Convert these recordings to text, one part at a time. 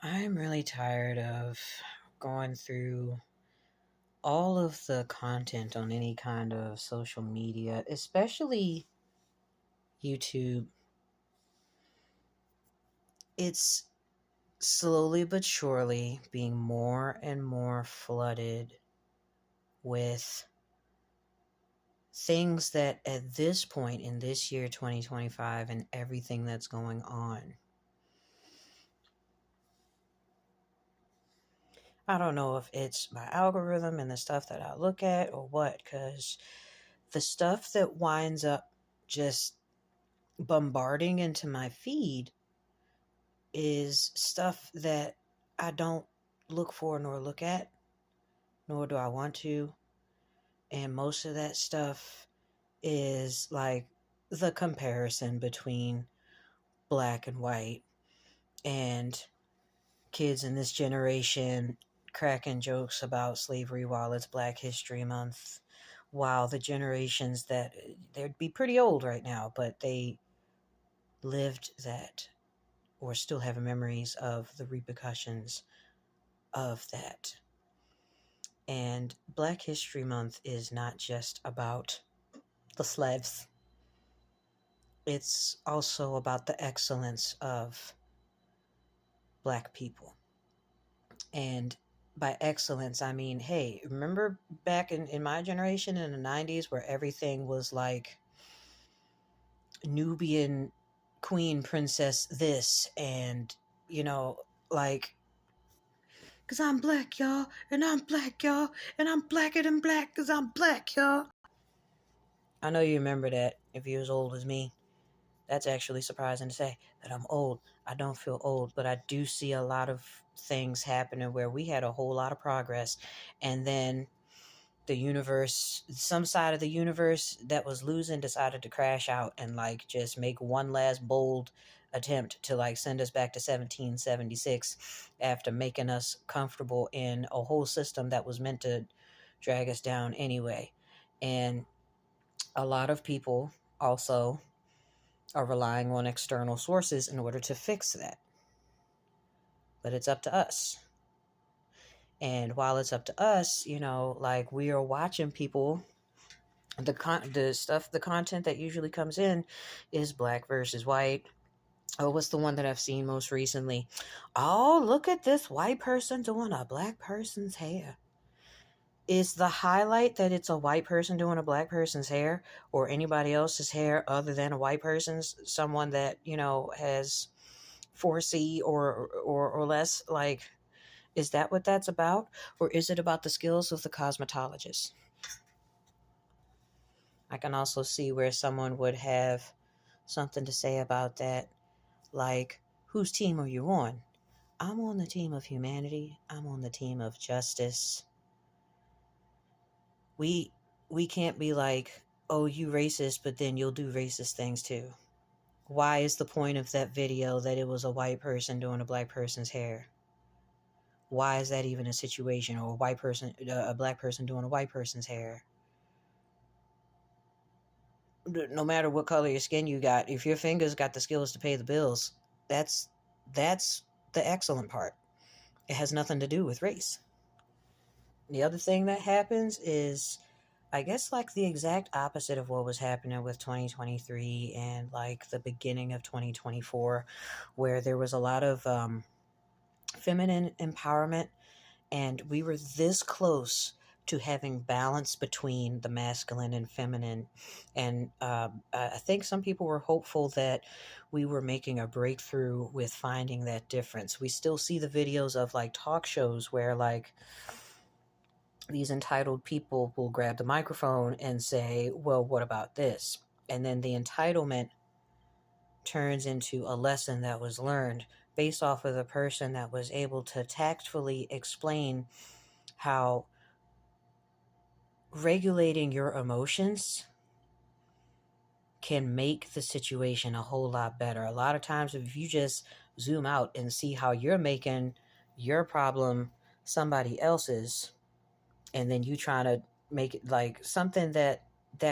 I'm really tired of going through all of the content on any kind of social media, especially YouTube. It's slowly but surely being more and more flooded with things that at this point in this year 2025 and everything that's going on, I don't know if it's my algorithm and the stuff that I look at or what, because the stuff that winds up just bombarding into my feed is stuff that I don't look for nor look at, nor do I want to. And most of that stuff is like the comparison between black and white and kids in this generation cracking jokes about slavery while it's Black History Month, while the generations that they'd be pretty old right now, but they lived that or still have memories of the repercussions of that. And Black History Month is not just about the slaves, it's also about the excellence of Black people. And by excellence, I mean, hey, remember back in my generation in the 90s where everything was like Nubian queen princess this and, you know, like, because I'm black, y'all, and I'm black, y'all, and I'm blacker than black because I'm black, y'all. I know you remember that if you're as old as me. That's actually surprising to say that I'm old. I don't feel old, but I do see a lot of things happening where we had a whole lot of progress, and then the universe, some side of the universe that was losing decided to crash out and like just make one last bold attempt to like send us back to 1776 after making us comfortable in a whole system that was meant to drag us down anyway. And a lot of people also are relying on external sources in order to fix that. But it's up to us. And while it's up to us, like we are watching people, the content that usually comes in is black versus white. Oh, what's the one that I've seen most recently? Oh, look at this white person doing a black person's hair. Is the highlight that it's a white person doing a black person's hair or anybody else's hair other than a white person's, someone that, has 4C or less? Like, is that what that's about? Or is it about the skills of the cosmetologist? I can also see where someone would have something to say about that. Like, whose team are you on? I'm on the team of humanity. I'm on the team of justice. We we can't be like, oh, you racist, but then you'll do racist things too. Why is the point of that video that it was a white person doing a black person's hair? Why is that even a situation? Or a black person doing a white person's hair? No matter what color your skin you got, if your fingers got the skills to pay the bills, that's that's the excellent part. It has nothing to do with race. The other thing that happens is, I guess, like the exact opposite of what was happening with 2023 and like the beginning of 2024, where there was a lot of feminine empowerment, and we were this close to having balance between the masculine and feminine. And I think some people were hopeful that we were making a breakthrough with finding that difference. We still see the videos of like talk shows where like these entitled people will grab the microphone and say, well, what about this? And then the entitlement turns into a lesson that was learned based off of the person that was able to tactfully explain how regulating your emotions can make the situation a whole lot better. A lot of times, if you just zoom out and see how you're making your problem somebody else's, and then you trying to make it like something that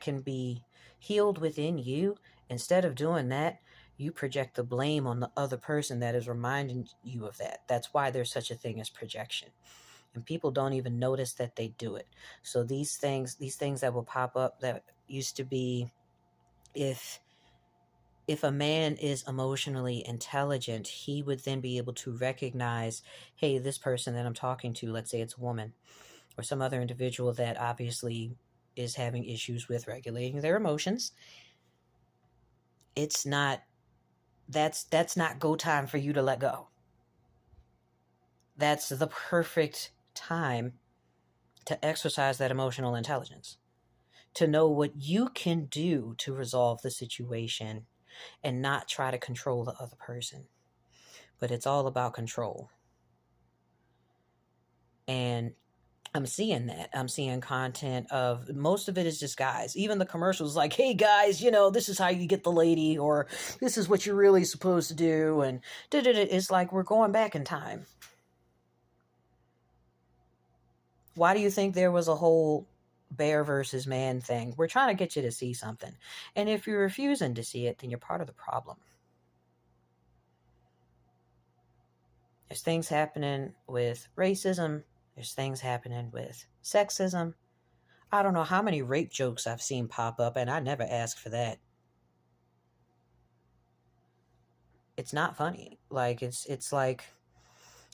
can be healed within you, instead of doing that, you project the blame on the other person that is reminding you of that. That's why there's such a thing as projection. And people don't even notice that they do it. So these things that will pop up that used to be, if if a man is emotionally intelligent, he would then be able to recognize, hey, this person that I'm talking to, let's say it's a woman or some other individual that obviously is having issues with regulating their emotions. It's not that's not go time for you to let go. That's the perfect time to exercise that emotional intelligence, to know what you can do to resolve the situation and not try to control the other person. But it's all about control. And I'm seeing that. I'm seeing content of, most of it is just guys. Even the commercials like, hey guys, this is how you get the lady, or this is what you're really supposed to do. And it's like we're going back in time. Why do you think there was a whole bear versus man thing? We're trying to get you to see something. And if you're refusing to see it, then you're part of the problem. There's things happening with racism. There's things happening with sexism. I don't know how many rape jokes I've seen pop up, and I never asked for that. It's not funny. Like it's like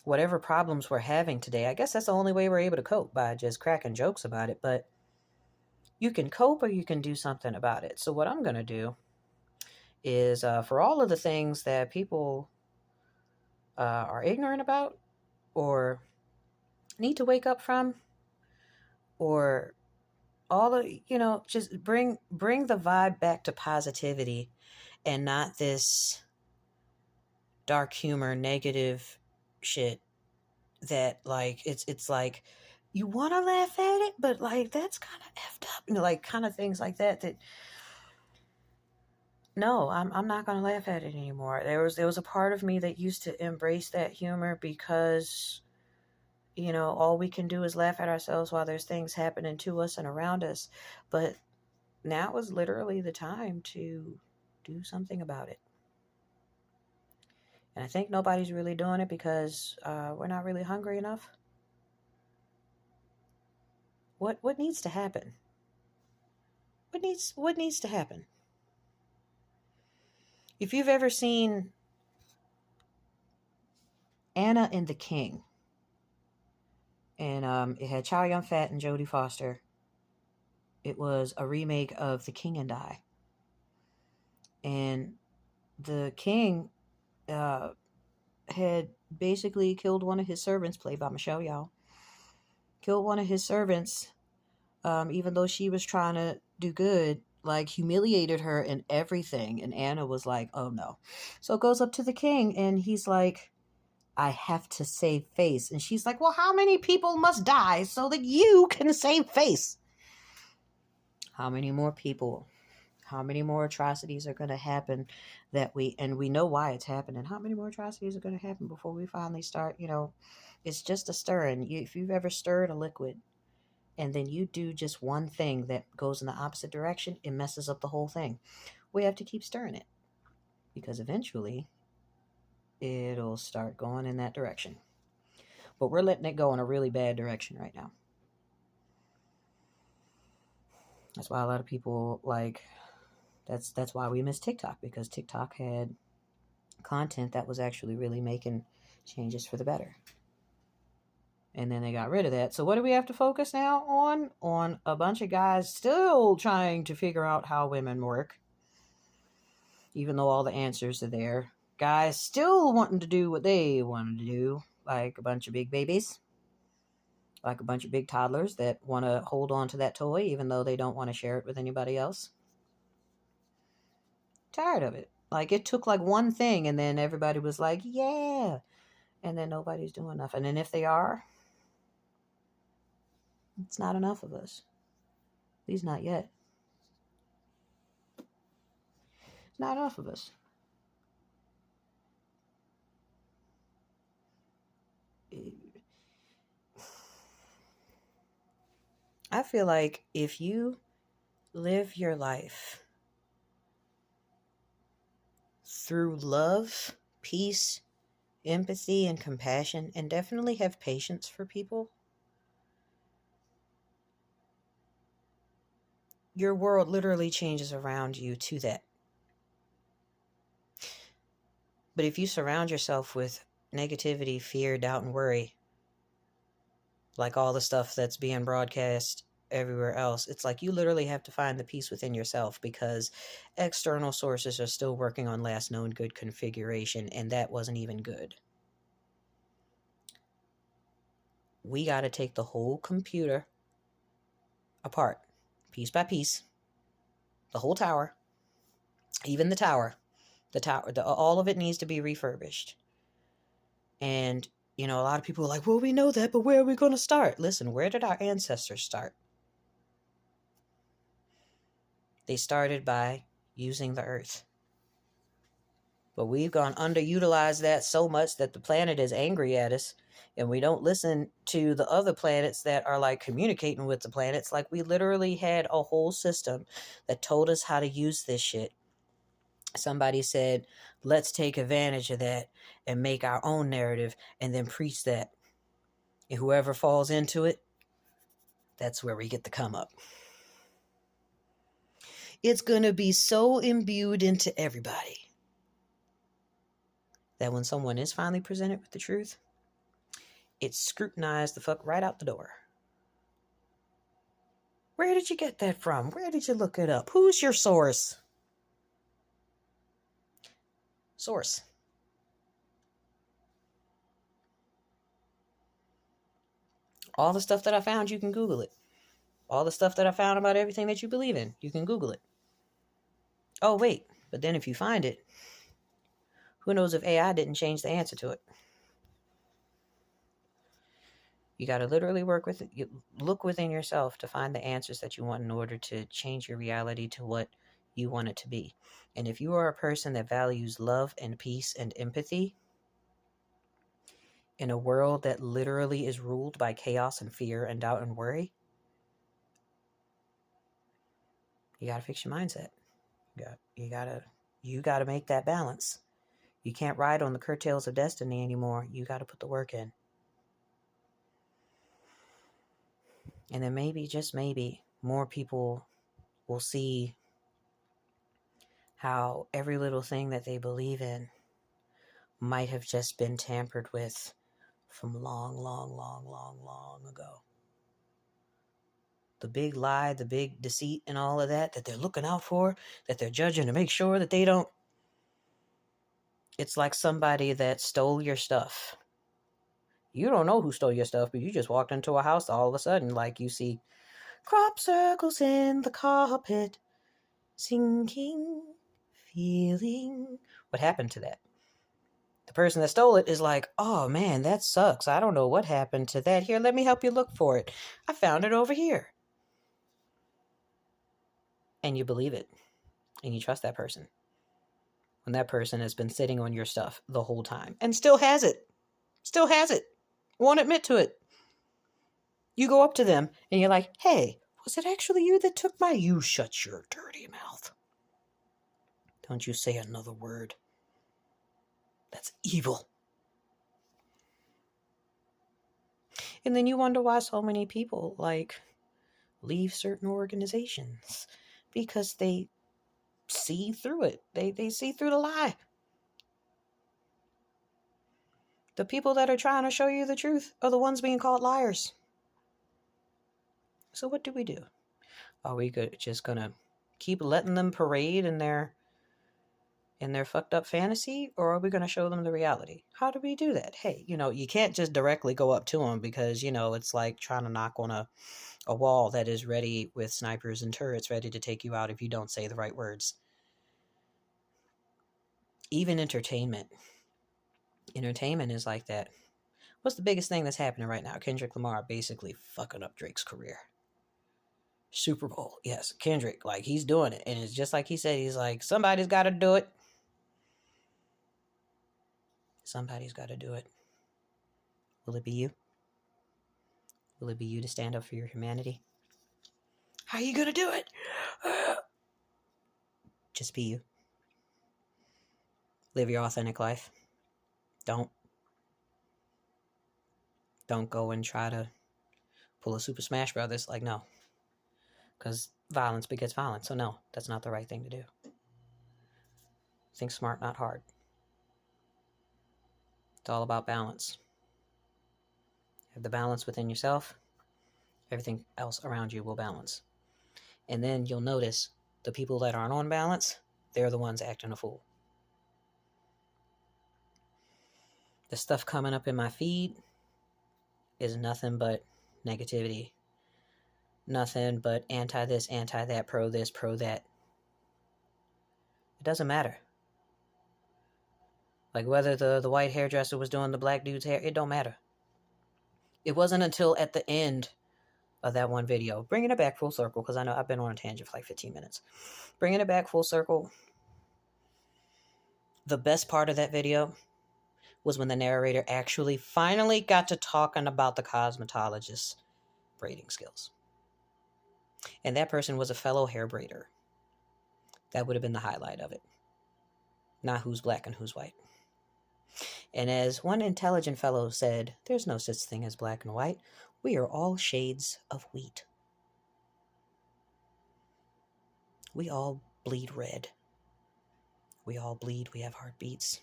whatever problems we're having today. I guess that's the only way we're able to cope, by just cracking jokes about it. But you can cope or you can do something about it. So what I'm gonna do is, for all of the things that people are ignorant about, or need to wake up from, or all of, just bring the vibe back to positivity and not this dark humor, negative shit that, like, it's like you want to laugh at it, but like that's kind of effed up, like kind of things like that no, I'm not gonna laugh at it anymore. There was a part of me that used to embrace that humor because all we can do is laugh at ourselves while there's things happening to us and around us. But now is literally the time to do something about it. And I think nobody's really doing it because we're not really hungry enough. What needs to happen? What needs to happen? If you've ever seen Anna and the King, and it had Chow Yun Fat and Jodie Foster. It was a remake of The King and I. And the king had basically killed one of his servants, played by Michelle Yeoh. Killed one of his servants, even though she was trying to do good, like humiliated her and everything. And Anna was like, oh no. So it goes up to the king and he's like, I have to save face. And she's like, well, how many people must die so that you can save face? How many more people? How many more atrocities are going to happen and we know why it's happening. How many more atrocities are going to happen before we finally start, it's just a stirring. If you've ever stirred a liquid and then you do just one thing that goes in the opposite direction, it messes up the whole thing. We have to keep stirring it because eventually it'll start going in that direction. But we're letting it go in a really bad direction right now. That's why a lot of people that's why we miss TikTok, because TikTok had content that was actually really making changes for the better. And then they got rid of that. So what do we have to focus now on? On a bunch of guys still trying to figure out how women work, even though all the answers are there. Guys still wanting to do what they want to do, like a bunch of big babies, like a bunch of big toddlers that want to hold on to that toy even though they don't want to share it with anybody else. Tired of it. Like, it took like one thing and then everybody was like, yeah. And then nobody's doing nothing. And if they are, it's not enough of us. At least not yet. It's not enough of us. I feel like if you live your life through love, peace, empathy, and compassion, and definitely have patience for people, your world literally changes around you to that. But if you surround yourself with negativity, fear, doubt, and worry, like all the stuff that's being broadcast everywhere else, it's like you literally have to find the peace within yourself, because external sources are still working on last known good configuration, and that wasn't even good. We got to take the whole computer apart, piece by piece, the whole tower, even the tower, all of it needs to be refurbished. And a lot of people are like, well, we know that, but where are we going to start? Listen, where did our ancestors start? They started by using the earth. But we've gone underutilized that so much that the planet is angry at us, and we don't listen to the other planets that are like communicating with the planets. Like, we literally had a whole system that told us how to use this shit. Somebody said, let's take advantage of that and make our own narrative and then preach that. And whoever falls into it, that's where we get the come up. It's going to be so imbued into everybody that when someone is finally presented with the truth, it's scrutinized the fuck right out the door. Where did you get that from? Where did you look it up? Who's your source? Source. All the stuff that I found, you can Google it. All the stuff that I found about everything that you believe in, you can Google it. Oh, wait. But then if you find it, who knows if AI didn't change the answer to it? You got to literally look within yourself to find the answers that you want in order to change your reality to what you want it to be. And if you are a person that values love and peace and empathy in a world that literally is ruled by chaos and fear and doubt and worry, you got to fix your mindset. You got to make that balance. You can't ride on the curtails of destiny anymore. You got to put the work in. And then maybe, just maybe, more people will see how every little thing that they believe in might have just been tampered with from long, long, long, long, long ago. The big lie, the big deceit and all of that they're looking out for, that they're judging to make sure that they don't. It's like somebody that stole your stuff. You don't know who stole your stuff, but you just walked into a house all of a sudden, like you see crop circles in the carpet, sinking, feeling. What happened to that? The person that stole it is like, oh man, that sucks. I don't know what happened to that. Here, let me help you look for it. I found it over here. And you believe it. And you trust that person. When that person has been sitting on your stuff the whole time and still has it. Still has it. Won't admit to it. You go up to them and you're like, hey, was it actually you that took my... You shut your dirty mouth. Don't you say another word. That's evil. And then you wonder why so many people, leave certain organizations. Because they see through it. They see through the lie. The people that are trying to show you the truth are the ones being called liars. So what do we do? Are we just gonna keep letting them parade in their fucked up fantasy, or are we gonna show them the reality? How do we do that? Hey, you can't just directly go up to them, because it's like trying to knock on a wall that is ready with snipers and turrets ready to take you out if you don't say the right words. Even entertainment is like that. What's the biggest thing that's happening right now? Kendrick Lamar basically fucking up Drake's career. Super Bowl. Yes, Kendrick, he's doing it. And it's just like he said, he's like, somebody's got to do it. Somebody's got to do it. Will it be you? Will it be you to stand up for your humanity? How are you going to do it? Just be you. Live your authentic life. Don't go and try to pull a Super Smash Brothers. Like, no. Because violence begets violence. So no, that's not the right thing to do. Think smart, not hard. It's all about balance. Have the balance within yourself, everything else around you will balance. And then you'll notice the people that aren't on balance, they're the ones acting a fool. The stuff coming up in my feed is nothing but negativity. Nothing but anti this, anti that, pro this, pro that. It doesn't matter. Like whether the white hairdresser was doing the black dude's hair, it don't matter. It wasn't until at the end of that one video, bringing it back full circle, because I know I've been on a tangent for like 15 minutes. Bringing it back full circle, the best part of that video was when the narrator actually finally got to talking about the cosmetologist's braiding skills. And that person was a fellow hair braider. That would have been the highlight of it. Not who's black and who's white. And as one intelligent fellow said, there's no such thing as black and white. We are all shades of wheat. We all bleed red. We all bleed. We have heartbeats.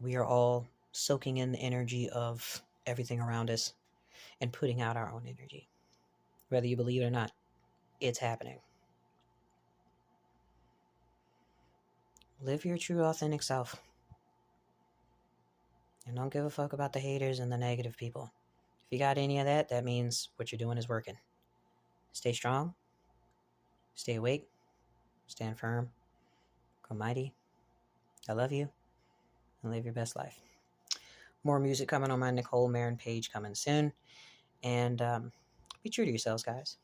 We are all soaking in the energy of everything around us and putting out our own energy. Whether you believe it or not, it's happening. Live your true, authentic self. And don't give a fuck about the haters and the negative people. If you got any of that, that means what you're doing is working. Stay strong. Stay awake. Stand firm. Go mighty. I love you. And live your best life. More music coming on my Nicole Marin page coming soon. And be true to yourselves, guys.